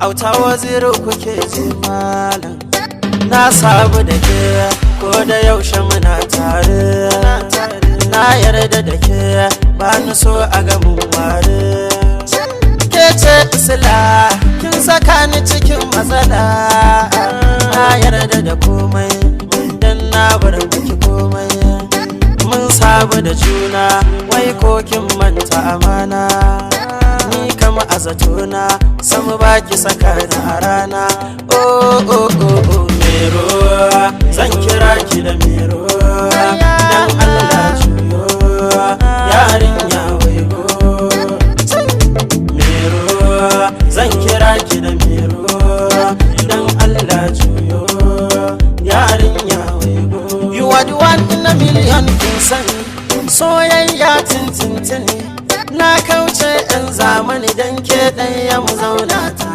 auta waziri kuke ji malam na sabu da ke ko da yaushe muna tare na yarda da ke ba ni so a gamu ware ke ce isla kin saka ni cikin matsala na yarda da komai dan na bar miki komai mun sabu da juna wai ko kin manta amana ni kama azatona samu baki saka da a rana oh oh oh oh mero zan kira ki da mero dan Allah juyo yarinya waigo mero zan kira ki da mero dan Allah juyo yarinya waigo you are the one in a million insan soyayya tintintini na kauce yan zamani dan ke ɗaya mu zauna ta